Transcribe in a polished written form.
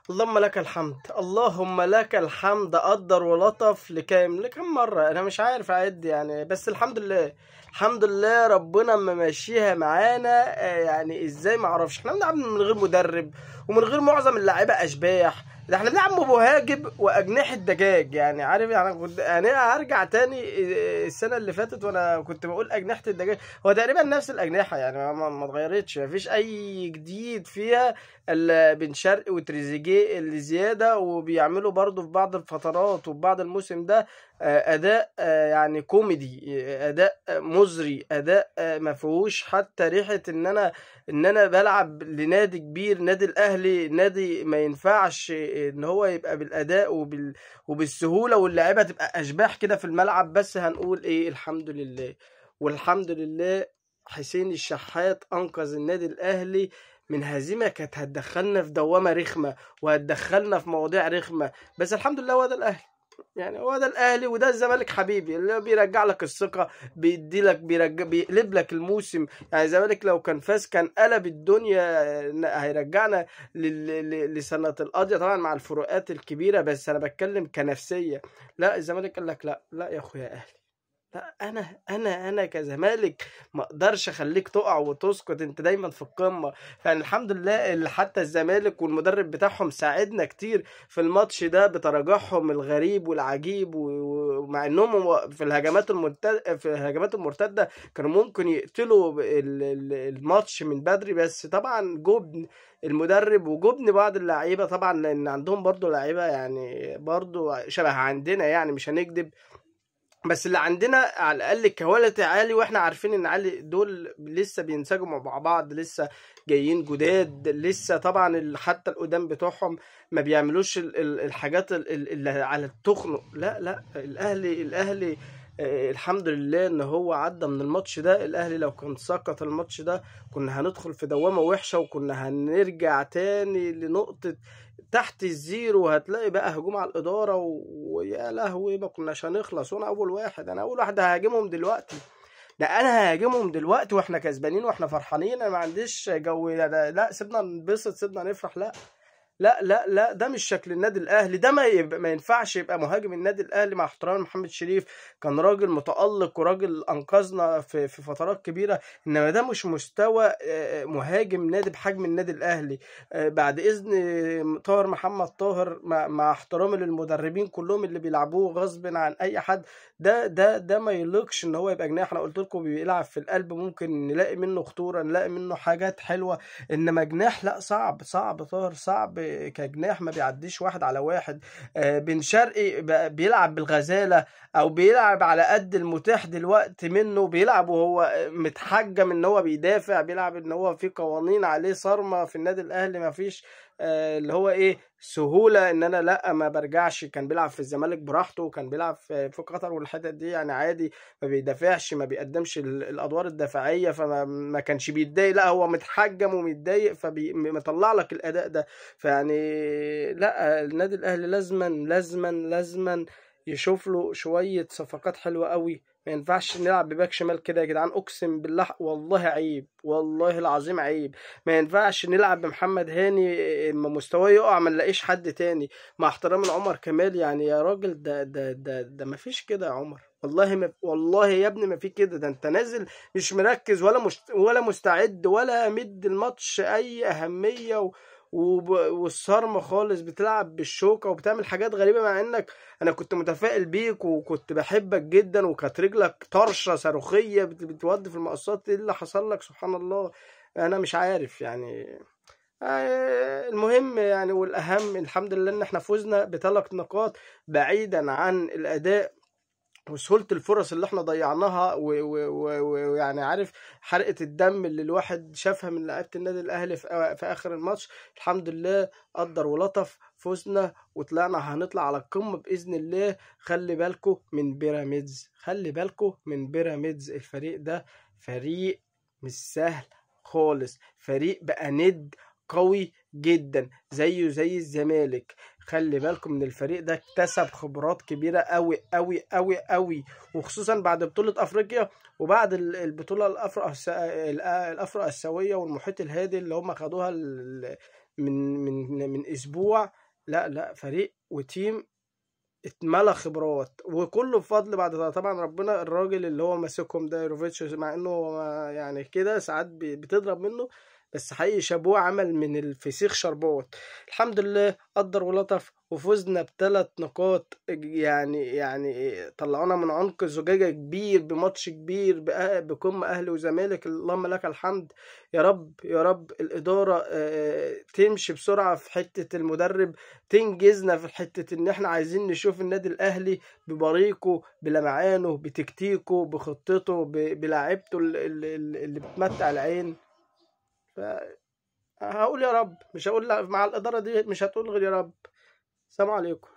اللهم لك الحمد، اللهم لك الحمد. قدر ولطف لكم مرة أنا مش عارف أعد يعني، بس الحمد لله. الحمد لله ربنا ماشيها معانا. يعني ازاي ما اعرفش. احنا بنلعب من غير مدرب ومن غير معظم اللعيبه اشباح. ده احنا بنلعب مهاجم واجنحه دجاج. يعني عارف، يعني كنت انا هرجع تاني السنه اللي فاتت وانا كنت بقول اجنحه الدجاج. هو تقريبا نفس الاجنحه يعني، ما اتغيرتش، ما فيش اي جديد فيها. بن شرقي وتريزيجيه اللي زياده، وبيعملوا برضو في بعض الفترات وفي بعض الموسم ده اداء يعني كوميدي، اداء مزري، اداء ما فيهوش حتى ريحه ان انا بلعب لنادي كبير. نادي الاهلي نادي ما ينفعش ان هو يبقى بالاداء وبالسهوله واللاعيبه تبقى اشباح كده في الملعب. بس هنقول ايه؟ الحمد لله والحمد لله. حسين الشحات انقذ النادي الاهلي من هزيمه كانت هتدخلنا في دوامه رخمه وهتدخلنا في مواضيع رخمه. بس الحمد لله هو ده الاهلي. يعني هو ده الاهلي وده الزمالك حبيبي، اللي بيرجع لك الثقه، بيدي لك، بيقلب لك الموسم. يعني الزمالك لو كان فاز كان قلب الدنيا. هيرجعنا لسنه القضيه طبعا مع الفروقات الكبيره، بس انا بتكلم كنفسيه. لا الزمالك قال لك لا لا يا اخويا اهلي. لا انا كزمالك ما اقدرش اخليك تقع وتسقط، انت دايما في القمه. يعني الحمد لله اللي حتى الزمالك والمدرب بتاعهم ساعدنا كتير في الماتش ده بتراجعهم الغريب والعجيب، ومع انهم في الهجمات المرتده كانوا ممكن يقتلوا الماتش من بدري. بس طبعا جبن المدرب وجبن بعض اللعيبه طبعا، لان عندهم برضو لعيبه يعني برضو شبه عندنا، يعني مش هنكذب. بس اللي عندنا على الاقل كواليتي عالي، واحنا عارفين ان علي دول لسه بينسجموا مع بعض، لسه جايين جداد، لسه طبعا حتى القدام بتوعهم ما بيعملوش الحاجات اللي على التخن. لا لا الاهلي الحمد لله ان هو عدى من الماتش ده. الاهلي لو كان سقط الماتش ده كنا هندخل في دوامة وحشة، وكنا هنرجع تاني لنقطة تحت الزيرو. هتلاقي بقى هجوم على الإدارة ويا لهوي ما كناش هنخلص. وانا اول واحد ههاجمهم دلوقتي. ده انا ههاجمهم دلوقتي واحنا كسبانين واحنا فرحانين. انا ما عنديش جو لا سيبنا ننبسط سيبنا نفرح. لا لا لا لا، ده مش شكل النادي الاهلي. ده ما ينفعش يبقى مهاجم النادي الاهلي. مع احترام محمد شريف، كان راجل متألق وراجل انقذنا في فترات كبيرة، انما ده مش مستوى مهاجم نادي بحجم النادي الاهلي. بعد اذن طاهر محمد طاهر، مع احترامي للمدربين كلهم اللي بيلعبوه غصب عن اي حد، ده ما يليقش ان هو يبقى جناح. انا قلت لكم بيلعب في القلب، ممكن نلاقي منه خطورة، نلاقي منه حاجات حلوة، انما جناح لا، صعب طاهر صعب كجناح، ما بيعديش واحد على واحد. بن شرقي بيلعب بالغزالة او بيلعب على قد المتاح دلوقتي منه، بيلعب وهو متحجم ان هو بيدافع، بيلعب ان هو في قوانين عليه صارمة في النادي الاهلي. ما فيش اللي هو ايه سهولة ان انا لا ما برجعش. كان بيلعب في الزمالك براحته، وكان بيلعب في قطر والحتت دي يعني عادي، ما بيدافعش، ما بيقدمش الادوار الدفاعية، فما كانش بيتضايق. لا هو متحجم ومتضايق فمطلع لك الاداء ده. فيعني لا النادي الاهلي لازما يشوف له شويه صفقات حلوه قوي. ما ينفعش نلعب بباك شمال كده يا جدعان، اقسم بالله والله عيب، والله العظيم عيب. ما ينفعش نلعب بمحمد هاني اما مستواه يقع ما نلاقيش حد تاني. مع احترام لعمر كمال يعني يا راجل، ده ما فيش كده يا عمر. والله ما والله يا ابني ما في كده. ده انت نازل مش مركز ولا مستعد ولا مد الماتش اي اهميه والصرمة خالص، بتلعب بالشوكة وبتعمل حاجات غريبة، مع انك انا كنت متفائل بيك وكنت بحبك جدا، وكانت رجلك طرشة صاروخية بتودي في المقصات. ايه اللي حصل لك؟ سبحان الله. انا مش عارف يعني. المهم يعني والاهم الحمد لله ان احنا فزنا ب3 نقاط، بعيدا عن الاداء وسهولة الفرص اللي احنا ضيعناها ويعني عارف حرقة الدم اللي الواحد شافها من لعيبة النادي الأهلي في آخر الماتش. الحمد لله قدر ولطف، فزنا وطلعنا، هنطلع على القمة بإذن الله. خلي بالكو من بيراميدز، خلي بالكو من بيراميدز. الفريق ده فريق مش سهل خالص، فريق بقى ند قوي جدا زيه زي الزمالك. خلي بالكم من الفريق ده، اكتسب خبرات كبيرة قوي قوي قوي قوي، وخصوصا بعد بطولة افريقيا وبعد البطولة الافرو اسيوية والمحيط الهادي اللي هم خدوها من اسبوع. لا فريق وتيم اتملى خبرات، وكله بفضل بعد طبعا ربنا. الراجل اللي هو ماسكهم ده يوروفيتش، مع انه يعني كده ساعات بتضرب منه، بس حقيقي شابوه، عمل من الفسيخ شربات. الحمد لله قدر ولطف وفزنا ب3 نقاط، يعني طلعونا من عنق زجاجة كبير بماتش كبير بقمة أهلي وزمالك. اللهم لك الحمد. يا رب يا رب الإدارة تمشي بسرعة في حتة المدرب، تنجزنا في حتة إن إحنا عايزين نشوف النادي الأهلي ببريقه بلمعانه بتكتيكه بخطته بلاعيبته اللي بتمتع العين. هقول يا رب، مش هقول مع الإدارة دي مش هتقول غير يا رب. السلام عليكم.